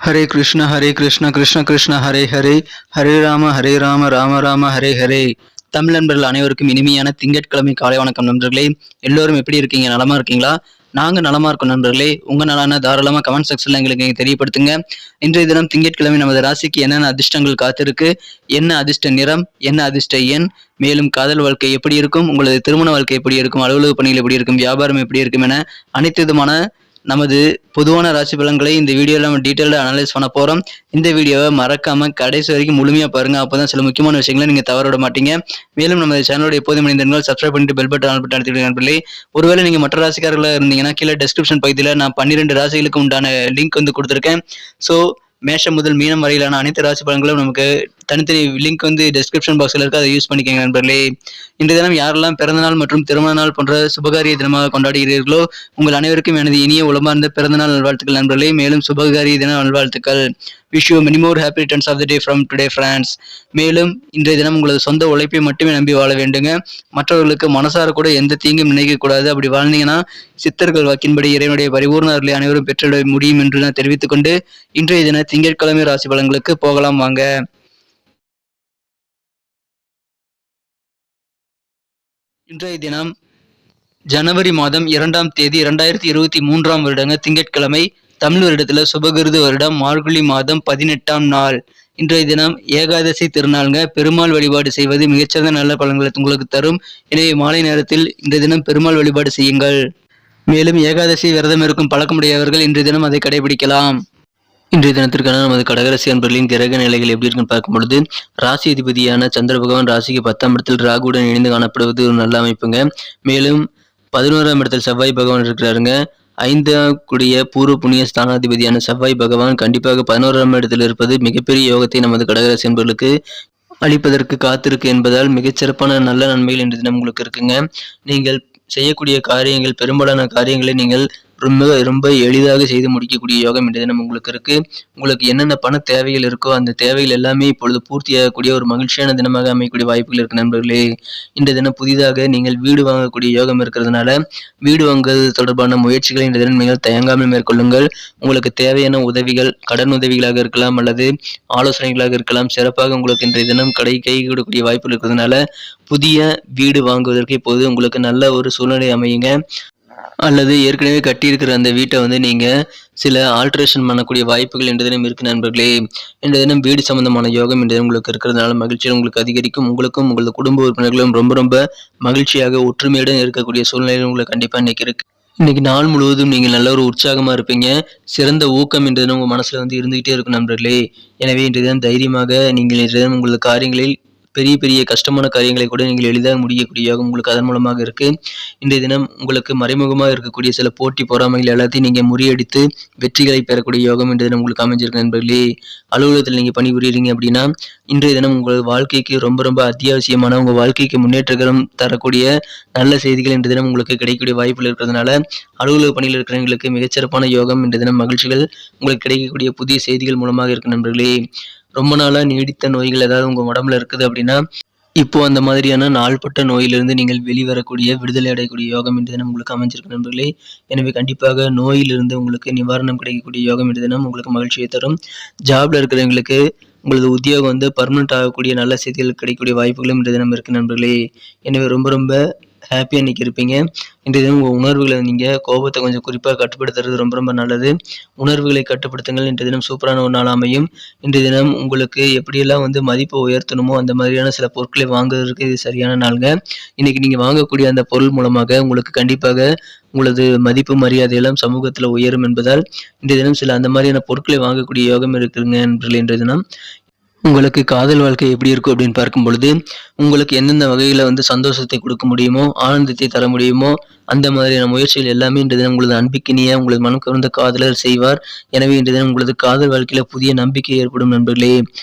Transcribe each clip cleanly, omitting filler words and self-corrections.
ஹரே கிருஷ்ண கிருஷ்ண கிருஷ்ண ஹரே ஹரே, ஹரே ராம ராம ராம ஹரே ஹரே. தமிழ் நண்பர்கள் அனைவருக்கும் இனிமையான திங்கட்கிழமை காலை வணக்கம் நண்பர்களே. எல்லோரும் எப்படி இருக்கீங்க? நலமா இருக்கீங்களா? நாங்க நலமா இருக்கோம் நண்பர்களே. உங்க நலான தாராளமா கமெண்ட் செக்ஷன்ல எங்களுக்கு தெரியப்படுத்துங்க. இன்றைய தினம் திங்கட்கிழமை நமது ராசிக்கு என்னென்ன அதிர்ஷ்டங்கள் காத்திருக்கு, என்ன அதிர்ஷ்ட நிறம், என்ன அதிர்ஷ்ட எண், மேலும் காதல் வாழ்க்கை எப்படி இருக்கும், உங்களது திருமண வாழ்க்கை எப்படி இருக்கும், அலுவலக பணிகள் எப்படி இருக்கும், வியாபாரம் எப்படி இருக்கும் என அனைத்து விதமான நமது பொதுவான ராசி பலன்களை இந்த வீடியோவில் நம்ம டீட்டெயிலாக அனலைஸ் பண்ண போகிறோம். இந்த வீடியோவை மறக்காம கடைசி வரைக்கும் முழுமையாக பாருங்க. அப்போதான் சில முக்கியமான விஷயங்களை நீங்கள் தவற விட மாட்டீங்க. மேலும் நம்ம சேனலோட எப்போதும் மனிதர்கள் சப்ஸ்கிரைப் பண்ணிட்டு பெல் பட்டன் ஆன் பட்டன் அழுத்திடுங்க நண்பர்களே. ஒருவேளை நீங்கள் மற்ற ராசிக்காரர்களாக இருந்தீங்கன்னா கீழே டிஸ்கிரிப்ஷன் பகுதியில் நான் 12 ராசிகளுக்கு உண்டான லிங்க் கொடுத்துருக்கேன். ஸோ மேஷம் முதல் மீனம் வரையிலான அனைத்து ராசி பலன்களும் நமக்கு தனித்தனி லிங்க் டிஸ்கிரிப்ஷன் பாக்ஸில் இருக்கு. அதை யூஸ் பண்ணிக்கோங்க நண்பர்களே. இன்றைய தினம் யாரெல்லாம் பிறந்தநாள் மற்றும் திருமண நாள் போன்ற சுபகாரிய தினமாக கொண்டாடுகிறீர்களோ உங்கள் அனைவருக்கும் எனது இனிய உளமார்ந்த பிறந்தநாள் நல்வாழ்த்துக்கள் நண்பர்களே. மேலும் சுபகாரிய தின நல்வாழ்த்துக்கள். Wish you many more happy returns of the day from today friends. மேலும் இன்றைய தினம் உங்களது சொந்த உழைப்பை மட்டுமே நம்பி வாழ வேண்டுங்க. மற்றவர்களுக்கு மனசார கூட எந்த தீங்கும் நினைக்கக்கூடாது. அப்படி வாழ்ந்தீங்கன்னா சித்தர்கள் வாக்கின்படி இறைவனுடைய பரிபூர்ண அருளை அனைவரும் பெற்றுவிட முடியும் என்று நான் தெரிவித்துக் கொண்டு இன்றைய தின திங்கட்கிழமை ராசி பலன்களுக்கு போகலாம் வாங்க. இன்றைய தினம் ஜனவரி மாதம் 2ஆம் தேதி 2023ஆம் வருடங்க திங்கட்கிழமை. தமிழ் வருடத்துல சுபகிருது வருடம் மார்கழி மாதம் 18ஆம் நாள். இன்றைய தினம் ஏகாதசி திருநாளுங்க. பெருமாள் வழிபாடு செய்வது மிகச்சிறந்த நல்ல பலன்களை உங்களுக்கு தரும். எனவே மாலை நேரத்தில் இன்றைய தினம் பெருமாள் வழிபாடு செய்யுங்கள். மேலும் ஏகாதசி விரதம் இருக்கும் பழக்கமுடையவர்கள் இன்றைய தினம் அதை கடைபிடிக்கலாம். இன்றைய தினத்திற்கான நமது கடகராசி அன்பர்களின் கிரக நிலைகள் எப்படி இருக்குன்னு பார்க்கும் பொழுது, ராசி அதிபதியான சந்திர பகவான் ராசிக்கு 10ஆம் இடத்தில் ராகுடன் இணைந்து காணப்படுவது ஒரு நல்ல அமைப்புங்க. மேலும் 11ஆம் இடத்தில் செவ்வாய் பகவான் இருக்கிறாருங்க. 5ஆம் கூடிய பூர்வ புண்ணிய ஸ்தானாதிபதியான செவ்வாய் பகவான் கண்டிப்பாக 11ஆம் இடத்தில் இருப்பது மிகப்பெரிய யோகத்தை நமது கடகராசி அன்பர்களுக்கு அளிப்பதற்கு காத்திருக்கு என்பதால் மிகச்சிறப்பான நல்ல நன்மைகள் இன்றைய தினம் உங்களுக்கு இருக்குங்க. நீங்கள் செய்யக்கூடிய காரியங்கள், பெரும்பாலான காரியங்களை நீங்கள் ரொம்ப எளிதாக செய்து முடிக்கக்கூடிய யோகம் இன்றைய தினம் உங்களுக்கு இருக்கு. உங்களுக்கு என்னென்ன பண தேவைகள் இருக்கோ அந்த தேவைகள் எல்லாமே இப்பொழுது பூர்த்தியாகக்கூடிய ஒரு மகிழ்ச்சியான தினமாக அமையக்கூடிய வாய்ப்புகள் இருக்கு நண்பர்களே. இன்றைய தினம் புதிதாக நீங்கள் வீடு வாங்கக்கூடிய யோகம் இருக்கிறதுனால வீடு வாங்குவது தொடர்பான முயற்சிகளை இன்றைய தினம் நீங்கள் தயங்காமல் மேற்கொள்ளுங்கள். உங்களுக்கு தேவையான உதவிகள், கடன் உதவிகளாக இருக்கலாம் அல்லது ஆலோசனைகளாக இருக்கலாம், சிறப்பாக உங்களுக்கு இன்றைய தினம் கை கொடுக்கக்கூடிய வாய்ப்புகள் இருக்கிறதுனால புதிய வீடு வாங்குவதற்கு இப்போது உங்களுக்கு நல்ல ஒரு சூழ்நிலை அமையுங்க. அல்லது ஏற்கனவே கட்டியிருக்கிற அந்த வீட்டை நீங்கள் சில ஆல்ட்ரேஷன் பண்ணக்கூடிய வாய்ப்புகள் இன்றைய தினம் இருக்கு நண்பர்களே. இன்றைய தினம் வீடு சம்பந்தமான யோகம் இன்றைய தினம் உங்களுக்கு இருக்கிறதுனால மகிழ்ச்சியாக உங்களுக்கு அதிகரிக்கும். உங்களுக்கும் உங்களது குடும்ப உறுப்பினர்களும் ரொம்ப மகிழ்ச்சியாக ஒற்றுமையுடன் இருக்கக்கூடிய சூழ்நிலை உங்களுக்கு கண்டிப்பாக இன்னைக்கு இருக்கு. இன்னைக்கு நாள் முழுவதும் நீங்கள் நல்ல ஒரு உற்சாகமா இருப்பீங்க. சிறந்த ஊக்கம் இன்றைய தினம் உங்க மனசுல இருந்துகிட்டே இருக்கும் நண்பர்களே. எனவே இன்றைய தினம் தைரியமாக நீங்கள் இன்றைய தினம் உங்களது காரியங்களில் பெரிய கஷ்டமான காரியங்களை கூட நீங்கள் எளிதாக முடியக்கூடிய யோகம் உங்களுக்கு அதன் மூலமாக இருக்கு. இன்றைய தினம் உங்களுக்கு மறைமுகமாக இருக்கக்கூடிய சில போட்டி பொறாமைகள் எல்லாத்தையும் நீங்க முறியடித்து வெற்றிகளை பெறக்கூடிய யோகம் இன்றைய தினம் உங்களுக்கு அமைஞ்சிருக்கு நண்பர்களே. அலுவலகத்தில் நீங்க பணிபுரியுறீங்க அப்படின்னா இன்றைய தினம் உங்களது வாழ்க்கைக்கு ரொம்ப அத்தியாவசியமான, உங்க வாழ்க்கைக்கு முன்னேற்றம் தரக்கூடிய நல்ல செய்திகள் இன்றைய தினம் உங்களுக்கு கிடைக்கக்கூடிய வாய்ப்புகள் இருக்கிறதுனால அலுவலக பணியில் இருக்கிறவங்களுக்கு மிகச்சிறப்பான யோகம் இன்றைய தினம் மகிழ்ச்சிகள் உங்களுக்கு கிடைக்கக்கூடிய புதிய செய்திகள் மூலமாக இருக்கு நண்பர்களே. ரொம்ப நாளா நீடித்த நோய்கள் ஏதாவது உங்க உடம்புல இருக்குது அப்படின்னா இப்போ அந்த மாதிரியான நாள்பட்ட நோயிலிருந்து நீங்கள் வெளிவரக்கூடிய, விடுதலை அடையக்கூடிய யோகம் இன்றைய தினம் உங்களுக்கு அமைஞ்சிருக்கு நண்பர்களே. எனவே கண்டிப்பாக நோயிலிருந்து உங்களுக்கு நிவாரணம் கிடைக்கக்கூடிய யோகம் இன்றைய தினம் உங்களுக்கு மகிழ்ச்சியை தரும். ஜாப்ல இருக்கிறவங்களுக்கு உங்களது உத்தியோகம் பர்மனெண்ட் ஆகக்கூடிய நல்ல செய்திகள் கிடைக்கக்கூடிய வாய்ப்புகளும் இன்றைய தினம் இருக்கு நண்பர்களே. எனவே ரொம்ப ஹாப்பியாக இன்னைக்கு இருப்பீங்க. இன்றைய தினம் உங்கள் உணர்வுகளை நீங்கள் கோபத்தை கொஞ்சம் குறிப்பாக கட்டுப்படுத்துறது ரொம்ப நல்லது. உணர்வுகளை கட்டுப்படுத்துங்கள். இன்றைய தினம் சூப்பரான ஒரு நாள் அமையும். இன்றைய தினம் உங்களுக்கு எப்படியெல்லாம் மதிப்பை உயர்த்தணுமோ அந்த மாதிரியான சில பொருட்களை வாங்குவதற்கு இது சரியான நாளுங்க. இன்னைக்கு நீங்கள் வாங்கக்கூடிய அந்த பொருள் மூலமாக உங்களுக்கு கண்டிப்பாக உங்களது மதிப்பு மரியாதையெல்லாம் சமூகத்தில் உயரும் என்பதால் இன்றைய தினம் சில அந்த மாதிரியான பொருட்களை வாங்கக்கூடிய யோகம் இருக்குங்க நண்பர்களே. இன்றைய தினம் உங்களுக்கு காதல் வாழ்க்கை எப்படி இருக்கும் அப்படின்னு பார்க்கும் பொழுது உங்களுக்கு எந்தெந்த வகையில் சந்தோஷத்தை கொடுக்க முடியுமோ, ஆனந்தத்தை தர முடியுமோ அந்த மாதிரியான முயற்சிகள் எல்லாமே இன்றைய தினம் உங்களது அன்பிக்கினிய, உங்களது மனம் கவர்ந்த காதலர் செய்வார். எனவே இன்றைய தினம் உங்களது காதல் வாழ்க்கையில புதிய நம்பிக்கை ஏற்படும் நண்பர்களே.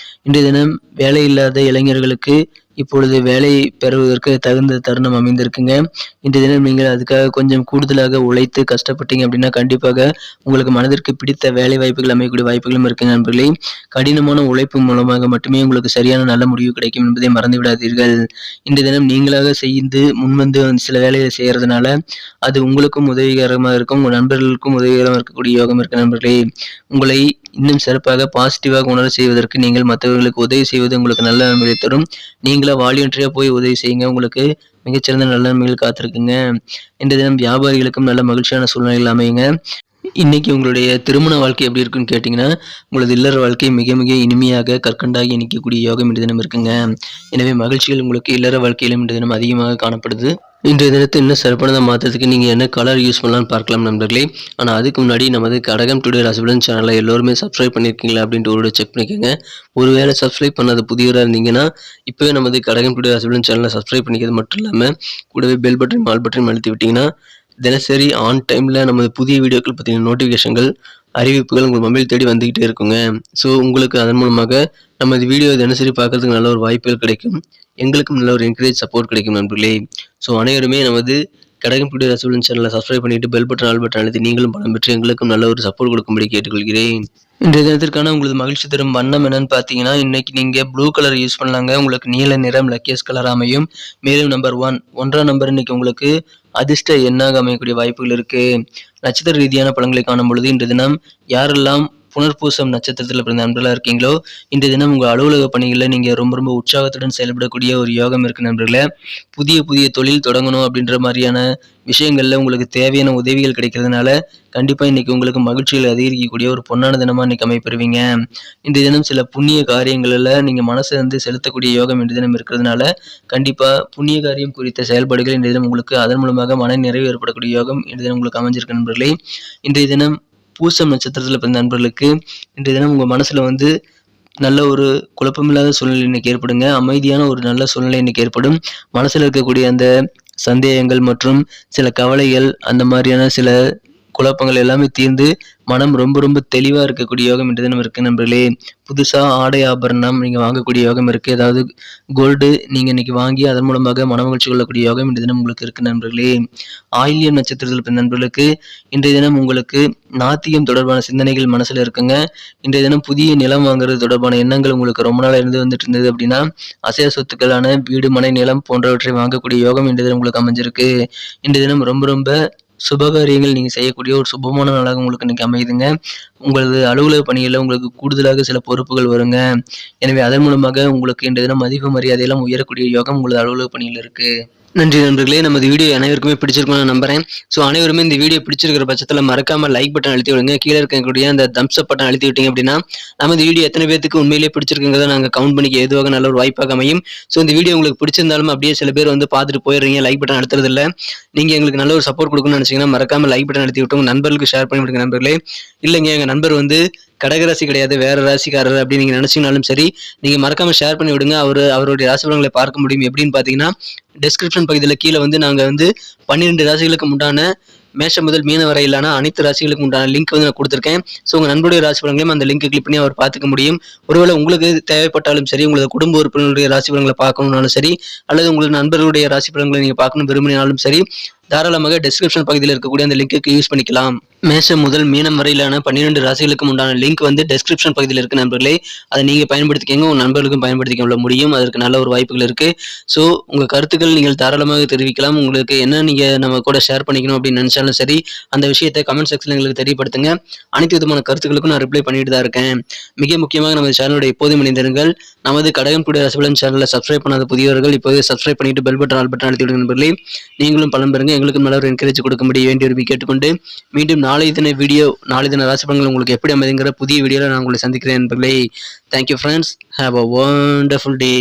இன்றைய தினம் வேலை இல்லாத இளைஞர்களுக்கு இப்பொழுது வேலை பெறுவதற்கு தகுந்த தருணம் அமைந்திருக்குங்க. இன்றைய தினம் நீங்கள் அதுக்காக கொஞ்சம் கூடுதலாக உழைத்து கஷ்டப்பட்டீங்க அப்படின்னா கண்டிப்பாக உங்களுக்கு மனதிற்கு பிடித்த வேலை வாய்ப்புகள் அமையக்கூடிய வாய்ப்புகளும் இருக்கு நண்பர்களே. கடினமான உழைப்பு மூலமாக மட்டுமே உங்களுக்கு சரியான நல்ல முடிவு கிடைக்கும் என்பதை மறந்து விடாதீர்கள். இன்றைய தினம் நீங்களாக செய்து முன்வந்து சில வேலைகளை செய்யறதுனால அது உங்களுக்கும் உதவிகரமாக இருக்கும், உங்கள் நண்பர்களுக்கும் உதவிகரமாக இருக்கக்கூடிய யோகம் இருக்கு நண்பர்களே. உங்களை இன்னும் சிறப்பாக பாசிட்டிவாக உணர செய்வதற்கு நீங்கள் மற்றவர்களுக்கு உதவி செய்வது உங்களுக்கு நல்ல நன்மைகளை தரும். நீங்களா வாலண்டரியா போய் உதவி செய்யுங்க. உங்களுக்கு மிகச்சிறந்த நல்ல நன்மைகள் காத்திருக்குங்க. இன்றைய தினம் வியாபாரிகளுக்கும் நல்ல மகிழ்ச்சியான சூழ்நிலைகள் அமையுங்க. இன்னைக்கு உங்களுடைய திருமண வாழ்க்கை எப்படி இருக்குன்னு கேட்டிங்கன்னா, உங்களது இல்லற வாழ்க்கை மிக மிக இனிமையாக கற்கண்டாகி இனிக்கக்கூடிய யோகம் இன்றைய தினம் இருக்குங்க. எனவே மகிழ்ச்சிகள் உங்களுக்கு இல்லற வாழ்க்கையிலும் இன்றைய தினம் அதிகமாக காணப்படுது. இன்றைய தினத்தை இன்னும் சிறப்பானதாக மாற்றத்துக்கு நீங்கள் என்ன கலர் யூஸ் பண்ணலாம்னு பார்க்கலாம் நண்பர்களே. ஆனால் அதுக்கு முன்னாடி நமது கடகம் டுடே ராசிபலன் சேனலை எல்லோருமே சப்ஸ்கிரைப் பண்ணியிருக்கீங்களா அப்படின்ட்டு ஒரு செக் பண்ணிக்கோங்க. ஒருவேளை சப்ஸ்கிரைப் பண்ணாத புதியவராக இருந்தீங்கன்னா இப்போவே நமது கடகம் டுடே ராசிபலன் சேனலை சப்ஸ்கிரைப் பண்ணிக்கிறது மட்டும் இல்லாமல் கூடவே பெல் பட்டன் ஆல் பட்டன் அழுத்தி விட்டிங்கன்னா தினசரி ஆன் டைமில் நமது புதிய வீடியோக்கள் பற்றின நோட்டிஃபிகேஷன்கள் அறிவிப்புகள் உங்கள் மொபைல் தேடி வந்துக்கிட்டே இருக்குங்க. ஸோ உங்களுக்கு அதன் மூலமாக நமது வீடியோ தினசரி பார்க்கறதுக்கு நல்ல ஒரு வாய்ப்புகள் கிடைக்கும். எங்களுக்கும் நல்ல ஒரு என்கரேஜ் சப்போர்ட் கிடைக்கும் நண்பர்களே. ஸோ அனைவருமே நமது கடகம் டுடே ராசிபலன் சேனலை சப்ஸ்கிரைப் பண்ணிட்டு பெல் பட்டன் ஆல் பட்டன் அழுத்தி நீங்களும் பலம் பெற்று எங்களுக்கும் நல்ல ஒரு சப்போர்ட் கொடுக்கும்படி கேட்டுக்கொள்கிறேன். இன்றைய தினத்திற்கான உங்களது மகிழ்ச்சி தரும் வண்ணம் என்னன்னு பார்த்தீங்கன்னா, இன்னைக்கு நீங்கள் ப்ளூ கலர் யூஸ் பண்ணலாங்க. உங்களுக்கு நீல நிறம் லக்கியஸ் கலர் அமையும். மேலும் நம்பர் 1 நம்பர் இன்னைக்கு உங்களுக்கு அதிர்ஷ்ட எண்ணாக அமையக்கூடிய வாய்ப்புகள் இருக்கு. நட்சத்திர ரீதியான பலன்களை காணும் பொழுது இன்றைய தினம் யாரெல்லாம் புனர்பூசம் நட்சத்திரத்தில் பிறந்த நண்பர்களாக இருக்கீங்களோ இன்றைய தினம் உங்கள் அலுவலக பணிகளில் நீங்கள் ரொம்ப ரொம்ப உற்சாகத்துடன் செயல்படக்கூடிய ஒரு யோகம் இருக்கு நண்பர்களே. புதிய புதிய தொழில் தொடங்கணும் அப்படின்ற மாதிரியான விஷயங்கள்ல உங்களுக்கு தேவையான உதவிகள் கிடைக்கிறதுனால கண்டிப்பாக இன்னைக்கு உங்களுக்கு மகிழ்ச்சிகள் அதிகரிக்கக்கூடிய ஒரு பொன்னான தினமாக இன்னைக்கு அமைப்பெறுவீங்க. இன்றைய தினம் சில புண்ணிய காரியங்களில் நீங்கள் மனசை செலுத்தக்கூடிய யோகம் இன்றைய தினம் இருக்கிறதுனால கண்டிப்பாக புண்ணிய காரியம் குறித்த செயல்பாடுகள் இன்றைய தினம் உங்களுக்கு அதன் மூலமாக மன நிறைவு ஏற்படக்கூடிய யோகம் இன்றைய தினம் உங்களுக்கு அமைஞ்சிருக்கு நண்பர்களே. இன்றைய தினம் பூசம் நட்சத்திரத்தில் பிறந்த நண்பர்களுக்கு இன்றைய தினம் உங்கள் மனசில் நல்ல ஒரு குழப்பமில்லாத சூழ்நிலை இன்னைக்கு ஏற்படுங்க. அமைதியான ஒரு நல்ல சூழ்நிலை இன்னைக்கு ஏற்படும். மனசில் இருக்கக்கூடிய அந்த சந்தேகங்கள் மற்றும் சில கவலைகள் அந்த மாதிரியான சில குழப்பங்கள் எல்லாமே தீர்ந்து மனம் ரொம்ப ரொம்ப தெளிவாக இருக்கக்கூடிய யோகம் இன்றைய தினம் இருக்குது நண்பர்களே. புதுசாக ஆடை ஆபரணம் நீங்கள் வாங்கக்கூடிய யோகம் இருக்குது. ஏதாவது கோல்டு நீங்கள் இன்னைக்கு வாங்கி அதன் மூலமாக மன மகிழ்ச்சி கொள்ளக்கூடிய யோகம் இன்றைய தினம் உங்களுக்கு இருக்குது நண்பர்களே. ஆயில்யம் நட்சத்திரத்தில் பிறந்த நண்பர்களுக்கு இன்றைய தினம் உங்களுக்கு நாத்தியம் தொடர்பான சிந்தனைகள் மனசில் இருக்குங்க. இன்றைய தினம் புதிய நிலம் வாங்குறது தொடர்பான எண்ணங்கள் உங்களுக்கு ரொம்ப நாளாக வந்துட்டு இருந்தது அப்படின்னா அசைய சொத்துக்களான வீடு மனை நிலம் போன்றவற்றை வாங்கக்கூடிய யோகம் இன்றைய தினம் உங்களுக்கு அமைஞ்சிருக்கு. இன்றைய தினம் ரொம்ப ரொம்ப சுபகாரியங்கள் நீங்கள் செய்யக்கூடிய ஒரு சுபமான நாளாக உங்களுக்கு இன்னைக்கு அமையுதுங்க. உங்களது அலுவலக பணிகளில் உங்களுக்கு கூடுதலாக சில பொறுப்புகள் வருங்க. எனவே அதன் மூலமாக உங்களுக்கு இன்றைய தினம் மதிப்பு மரியாதையெல்லாம் உயரக்கூடிய யோகம் உங்களது அலுவலக பணியில் இருக்கு. நன்றி நண்பர்களே. நமது வீடியோ அனைவருக்குமே பிடிச்சிருக்கும்னு நான் நம்புறேன். ஸோ அனைவருமே இந்த வீடியோ பிடிச்சிருக்கிற பட்சத்தில் மறக்காம லைக் பட்டன் அழுத்தி விடுங்க. கீழே இருக்கக்கூடிய அந்த தம்ஸ் அப் பட்டன் அழுத்தி விட்டீங்க அப்படின்னா நமது வீடியோ எத்தனை பேருக்கு உண்மையிலேயே பிடிச்சிருக்குங்கிறத நாங்கள் கவுண்ட் பண்ணிக்க எதுவாக நல்ல ஒரு வாய்ப்பாக அமையும். ஸோ இந்த வீடியோ உங்களுக்கு பிடிச்சிருந்தாலும் அப்படியே சில பேர் பார்த்துட்டு போயிடுறீங்க, லைக் பட்டன் அழுத்துறது இல்லை. நீங்கள் எங்களுக்கு நல்ல ஒரு சப்போர்ட் கொடுக்கணும்னு நினச்சிங்கன்னா மறக்காம லைக் பட்டன் அழுத்தி விட்டு உங்கள் நண்பர்களுக்கு ஷேர் பண்ணி விடுங்க நண்பர்களே. இல்லைங்க எங்கள் நண்பர் கடகராசி கிடையாது வேற ராசிக்காரர் அப்படின்னு நீங்க நினைச்சீங்கனாலும் சரி நீங்க மறக்காம ஷேர் பண்ணி விடுங்க. அவருடைய ராசி பலன்களை பார்க்க முடியும். எப்படின்னு பாத்தீங்கன்னா டிஸ்கிரிப்ஷன் பகுதியில் கீழே நாங்க 12 ராசிகளுக்கு உண்டான மேஷம் முதல் மீன வரையிலான அனைத்து ராசிகளுக்கு உண்டான லிங்க் நான் கொடுத்துருக்கேன். ஸோ உங்க நண்பருடைய ராசி பலன்களையும் அந்த லிங்க் கிளிக் பண்ணி அவர் பார்த்துக்க முடியும். ஒருவேளை உங்களுக்கு தேவைப்பட்டாலும் சரி, உங்களது குடும்ப உறுப்பினருடைய ராசி பலன்களை பார்க்கணும்னாலும் சரி, அல்லது உங்களது நண்பர்களுடைய ராசி பலன்களை நீங்க பார்க்கணும் விரும்பினாலும் சரி, தாராளமாக டிஸ்கிரிப்ஷன் பகுதியில் இருக்கக்கூடிய அந்த லிங்க்கு யூஸ் பண்ணிக்கலாம். மேஷம் முதல் மீனம் வரையிலான 12 ராசிகளுக்கு உண்டான லிங்க் டிஸ்கிரிப்ஷன் பகுதியில் இருக்கு நண்பர்களே. அதை நீங்க பயன்படுத்திக்கங்க, உங்க நண்பர்களுக்கும் பயன்படுத்திக்க முடியும். அதற்கு நல்ல ஒரு வாய்ப்புகள் இருக்கு. ஸோ உங்க கருத்துக்கள் நீங்கள் தாராளமாக தெரிவிக்கலாம். உங்களுக்கு என்ன நீங்க நம்ம கூட ஷேர் பண்ணிக்கணும் அப்படின்னு நினைச்சாலும் சரி அந்த விஷயத்தை கமெண்ட் செக்ஷன்ல எங்களுக்கு தெரியப்படுத்துங்க. அனைத்து விதமான கருத்துக்களுக்கும் நான் ரிப்ளை பண்ணிட்டு தான் இருக்கேன். மிக முக்கியமாக நமது சேனலோட எப்போதும் இணைந்திருங்கள். நமது கடகம் டுடே ராசி பலன் சேனலை சப்ஸ்கிரைப் பண்ணாத புதியவர்கள் இப்போது சப்ஸ்கிரைப் பண்ணிட்டு பெல் பட்டன் ஆல் பட்டன் அழுத்தி விடுங்க நண்பர்களே. நீங்களும் பலன் பெறுங்க, எங்களுக்கும் நல்ல ஒரு என்கரேஜ் கொடுக்கும்படி வேண்டி விரும்பி கேட்டுக்கொண்டு மீண்டும் நாளை தின ராசி பலன்கள் உங்களுக்கு எப்படி அமைதுங்கிற புதிய வீடியோவில் நான் உங்களை சந்திக்கிறேன் நண்பர்களே. Thank you friends. Have a wonderful day.